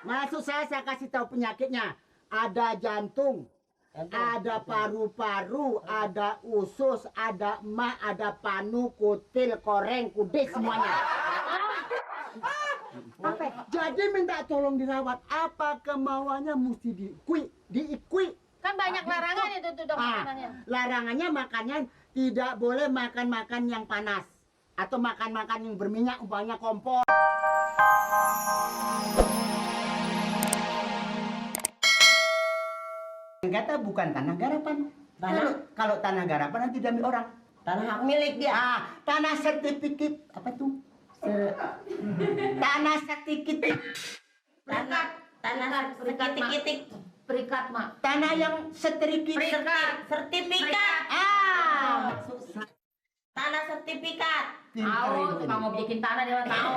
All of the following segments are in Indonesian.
Maksud saya kasih tahu penyakitnya. Ada jantung, ada paru-paru, ada usus, ada emak, ada panu, kutil, koreng, kudis semuanya. Apa? Jadi minta tolong dirawat. Apa kemauannya mesti diikui. Kan banyak larangannya tuh dok makanannya. Larangannya makannya tidak boleh makan yang panas atau makan yang berminyak, umpamanya kompor. Kata bukan tanah garapan. Kalau tanah garapan nanti diambil orang. Tanah hak milik dia. Tanah sertifikat apa tuh? Tanah sertifikat. Tanah sertifikat. Perikat mak. Tanah yang sertifikat. Sertifikat. Tanah sertifikat. Tahu, tukang mau bikin tanah dia tahu.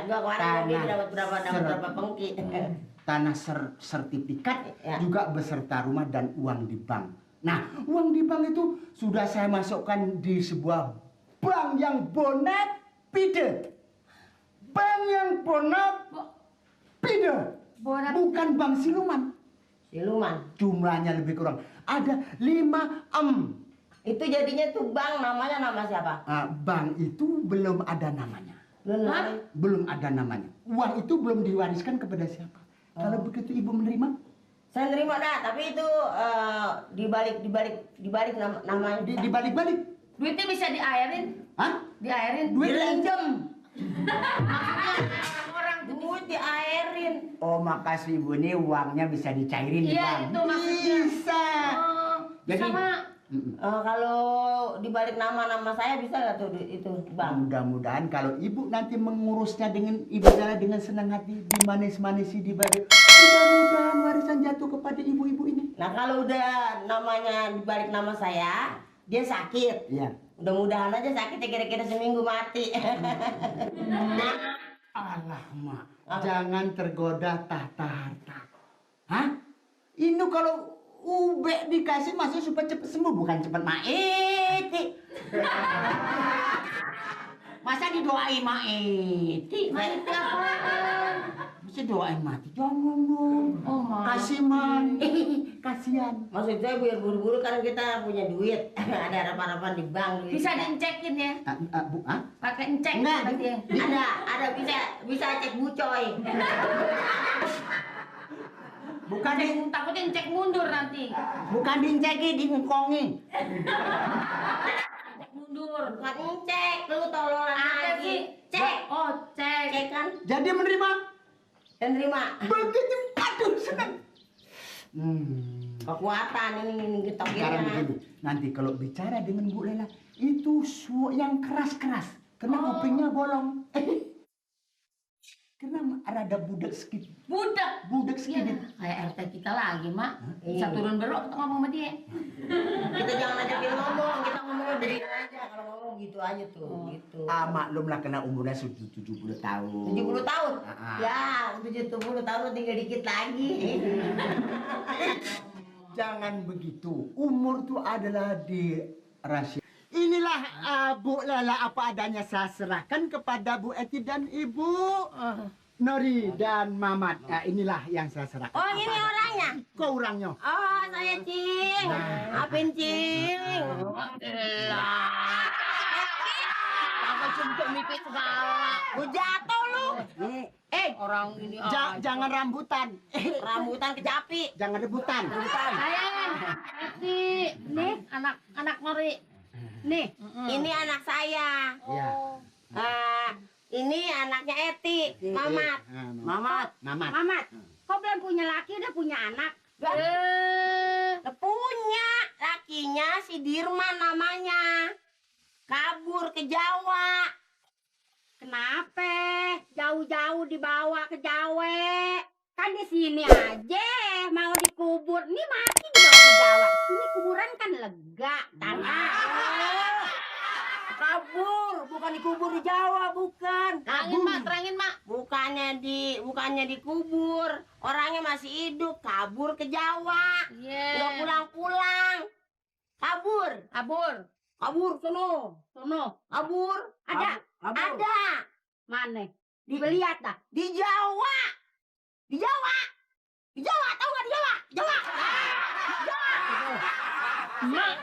Gua kemarin dia dapat berapa pengki. Tanah sertifikat juga beserta rumah dan uang di bank. Nah, uang di bank itu sudah saya masukkan di sebuah bank yang bonafide. Bank yang bonafide. Bukan bank siluman. Siluman. Jumlahnya lebih kurang. Ada 5 M. Itu jadinya tuh bank namanya nama siapa? Bank itu belum ada namanya. Belum ada namanya. Uang itu belum diwariskan kepada siapa. Kalau begitu ibu menerima? Saya nerima dah, tapi itu dibalik namanya. Dibalik-balik. Duitnya bisa diairin? Hah? Diairin? Duit Direnjem. Orang Duit diairin. Oh, makasih ibu, ini uangnya bisa dicairin di Iya bank. itu maksudnya. Bisa. Jadi Sama. Kalau dibalik nama saya bisa nggak tuh itu bang? Mudah-mudahan kalau ibu nanti mengurusnya dengan ibu dengan senang hati, dimanis-manisi dibalik, mudah-mudahan warisan jatuh kepada ibu-ibu ini. Nah kalau udah namanya dibalik nama saya, dia sakit. Iya. Mudah-mudahan aja sakitnya kira-kira seminggu mati. Alah mak, jangan tergoda tahta harta. Hah? Ini kalau ube dikasih masih supaya cepat sembuh, bukan cepat mati. Masa didoain mati? Mati apaan? Masa doain mati? Jangan dong. Oh ma. Kasih man. Kasihan. Maksud saya biar buru-buru kan kita punya duit. Ada harapan-harapan di bank. Bisa diencekin ya? Bu, Pakai encek Enggak. berarti ya? Ada bisa cek bucoy. bukan Takutnya encek mundur nanti. bukan dinceki, diengkongi. Encek mundur. Bukan cek, lu tololan Ada lagi. sih. Cek. Oh cek. Cek kan? Jadi menerima. Dan terima. Begitu, aduh senang. Kekuatan ini Sekarang getoknya. begini, nanti kalau bicara dengan Bu Lela itu yang keras-keras, karena kupingnya bolong. Karena rada budak sedikit. Budak Iya, sedikit. kayak RT kita lagi, Mak. Bisa turun berok kita ngomong sama dia. Kita jangan ajakin ngomong, kita ngomongnya begini aja. Kalau ngomong gitu aja tuh, gitu. Maklum lah kena umurnya sudah 70 tahun. 70 tahun? Ah. Ya, 70 tahun tinggal dikit lagi. Jangan begitu. Umur itu adalah di rahasia. Inilah Bu Lela apa adanya saya serahkan kepada Bu Eti dan Ibu Nori dan Mamat. Nah, inilah yang saya serahkan. Oh, ini orangnya? Kok orangnya? Oh, saya Cing. Apin Cing? Apa untuk mipit segala. Jatuh lu. Orang ini Jangan rambutan. Rambutan kecapi. Jangan rebutan. sayang. Nih anak Nori. Nih. Ini anak saya. Iya. Ini anaknya Eti, Mamat. Mamat. Kok belum punya laki udah punya anak? Punya lakinya si Dirman namanya. Kabur ke Jawa. Kenapa? Jauh-jauh dibawa ke Jawa. Kan di sini aja mau dikubur. Ini mati dibawa ke Jawa. Ini kuburan kan lega, tanah. Kabur, bukan dikubur di Jawa, bukan. Terangin mak. Bukannya dikubur. Orangnya masih hidup, kabur ke Jawa. Udah pulang-pulang. Kabur sono. Kabur. Ada? Ada. Mana? Dilihat dah. Di Jawa. Di Jawa. Di Jawa, tahu nggak di Jawa? Jawa. Mak,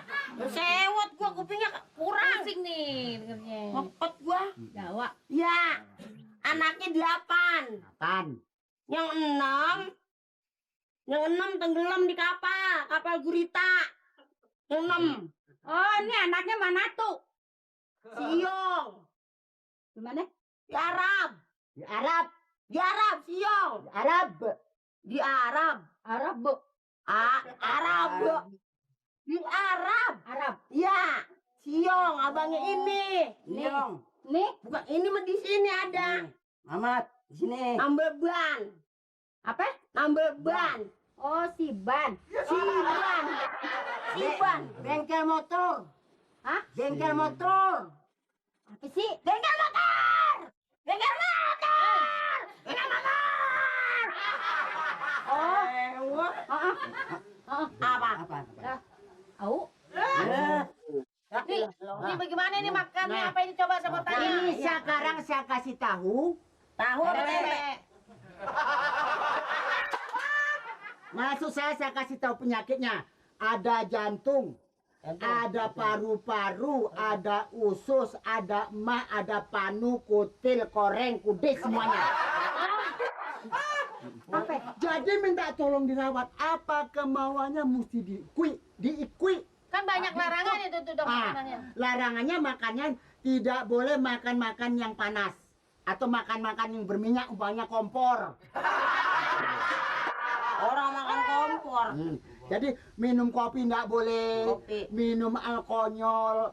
Sewot gua kupingnya kurang. pusing nih dengernya. Ngepet gua. Jawa. Ya. Anaknya 8. Apaan? Yang 6. Yang 6 tenggelam di kapal gurita. Yang 6 Oh, ini anaknya mana tuh? Siong. Gimana? Di Arab. Di Arab. Di Arab, Siong. Di Arab. Di Arab. Arab, Bu. Arab. Di Arab. Arab. Ya. Siong, abangnya ini. Siong. Nih, Bukan ini mah di sini ada. Mamat, di sini. Nambel ban. apa? Nambel ban. Oh, si Ban. Siban. Siban. Bengkel motor. Hah? Bengkel motor. Apa sih? Bengkel motor. Bengkel motor. Bengkel motor. Oh, Ewa. apa? Apa? Tahu? Ini bagaimana nih makannya? Apa ini coba sama tanya? Ini sekarang saya kasih tahu. Tahu apa tempe? Maksud saya kasih tahu penyakitnya. Ada jantung, ada paru-paru, ada usus, ada emah, ada panu, kutil, koreng, kudis semuanya. Apa? Jadi minta tolong dirawat. Apa kemauannya mesti diikui. Kan banyak larangan itu tuh dong makanannya. Larangannya makannya tidak boleh makan-makan yang panas atau makan-makan yang berminyak, umpamanya kompor. Orang makan kompor. Jadi minum kopi enggak boleh, Kopi. minum alkohol,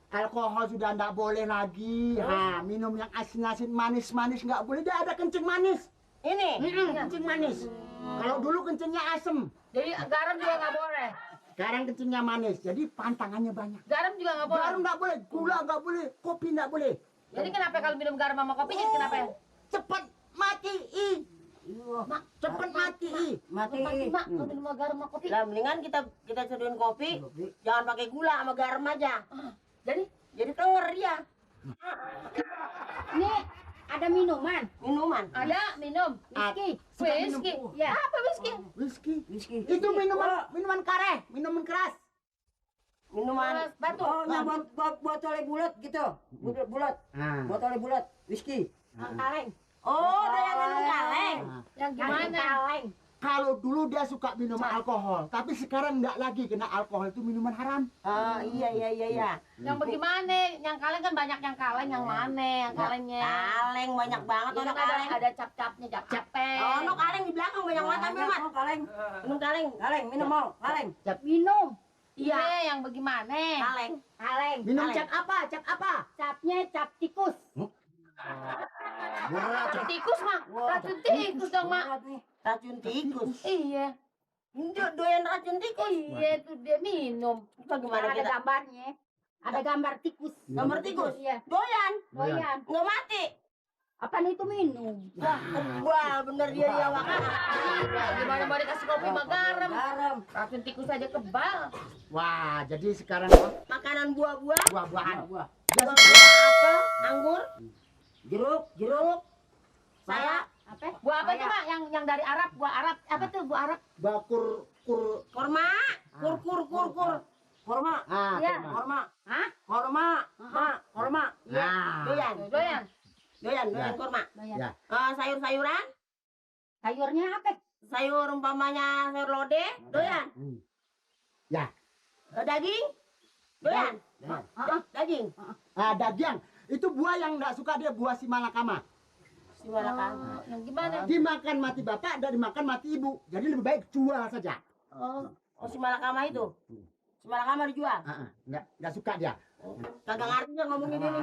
alkohol sudah enggak boleh lagi. Minum yang asin-asin, manis-manis enggak boleh. Dia ada kencing manis. Ini. Kencing manis. Kalau dulu kencingnya asem, Jadi garam juga nggak boleh. sekarang kencingnya manis. Jadi pantangannya banyak. Garam juga nggak boleh. Garam enggak boleh, gula enggak boleh, kopi enggak boleh. Jadi kenapa kalau minum garam sama kopi jadi kenapa ya? Cepat mati. Mak, Cepat mati. mati mak kalau minum garam sama kopi. Lah mendingan kita seduhin kopi, jangan pakai gula sama garam aja. Jadi kenger dia. Ini ada minuman. Minuman. Ada minum. Whisky. Whisky. Ya. Apa whisky? Whisky. Itu minuman kareh, minuman keras. Minuman Batu. yang botolnya bulat gitu. Bulat. Botolnya bulat. Whisky. Kaleng. Oh, doyan minum kaleng. Yang gimana? Kaleng. Kalau dulu dia suka minuman alkohol, tapi sekarang enggak lagi karena alkohol itu minuman haram. Iya. Yang bagaimana? Yang kaleng kan banyak yang kaleng, yang mana yang kalengnya? Kaleng banyak banget Itu ono kan kaleng. ada cap-capnya, cap-capnya. Ono kaleng di belakang banyak banget ambil, Mat. Kaleng. Minum kaleng. Minum mau. Kaleng. Minum. Iya, yang bagaimana? Kaleng. Kaleng. Minum Kaleng. cap apa? Cap apa? Capnya cap tikus. Racun tikus, Mak. Racun tikus dong, Mak. Racun tikus. Iya. Doyan racun tikus. Iya, itu dia minum. Bagaimana Ada kita? gambarnya. Ada gambar tikus. Gambar tikus. Iya. Doyan. Doyan. Nggak mati. Apaan itu minum? Wah, kebal bener dia ya wakan. Gimana mau dikasih kopi sama garam? Garam. Racun tikus aja kebal. Wah, jadi sekarang Makanan buah-buah. buah-buahan. Buah-buah apel, anggur, jeruk. Saya Apa? Buah apa tuh, Mak? Yang dari Arab, buah Arab. Apa tuh buah Arab? Bakur kurma, kur. Kurma. Iya. Kurma. Hah? Kurma. Kurma. Iya. Doyan. Doyan. Doyan kurma. Doyan. Ya. Sayur-sayuran, Sayurnya apa? sayur umpamanya sayur lodeh, doyan. Ya. Daging, doyan. Daging. Daging. Itu buah yang enggak suka dia, buah si malakama. Si Malakama. Yang gimana? Dimakan mati bapak dan dimakan mati ibu. Jadi lebih baik jual saja. Oh, si Malakama itu. Si Malakama dijual. Enggak suka dia. Kagak ngerti dia ngomongin ini.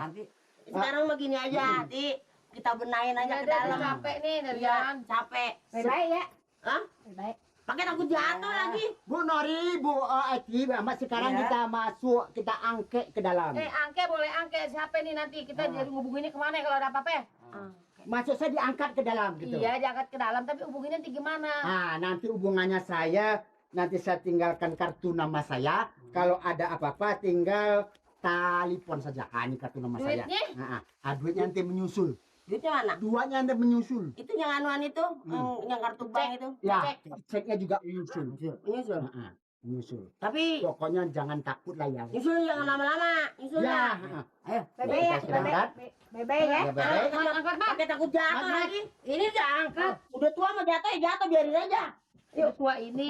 Sekarang begini aja, Ti. Kita benahin aja ke dalam. Capek nih dari Iya, jalan. capek. Baik ya. Hah? Baik. Pakai takut jatuh lagi. Bu Nori, Bu Eti, sekarang Ya. kita masuk, kita angke ke dalam. Angke boleh angke. Siapa nih nanti? Kita jadi ngubunginnya kemana kalau ada apa-apa? Masuk saya diangkat ke dalam gitu. Iya, diangkat ke dalam. Tapi hubunginnya nanti gimana? Nanti hubungannya nanti saya tinggalkan kartu nama saya. Kalau ada apa-apa tinggal telepon saja. Ini kartu nama Duitnya? saya. Duitnya nanti menyusul. Duitnya mana? Duanya anda menyusul. Itu yang anuan itu, yang kartu bank itu. Ya, ceknya juga menyusul. Menyusul. Heeh, menyusul. Tapi Pokoknya jangan takut lah ya. nyusul jangan lama-lama. Nyusul Ya, ya. ayo. Bebe ya, Kita berangkat. bebe ya. Ya, Bebe. Angkat, pakai takut jatuh Mat. lagi. Ini udah angkat. Udah tua mah jatuh ya jatuh, biarin aja. Yuk tua ini.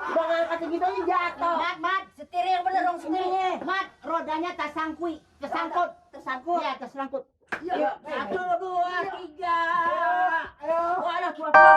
Udah ngangkat segitu aja jatuh. Mat, setir yang bener dong setirnya. Mat, rodanya tersangkut. Tersangkut. Iya, tersangkut. Yuk, 1, 2, 3. Ayo. Waduh, tua-tua.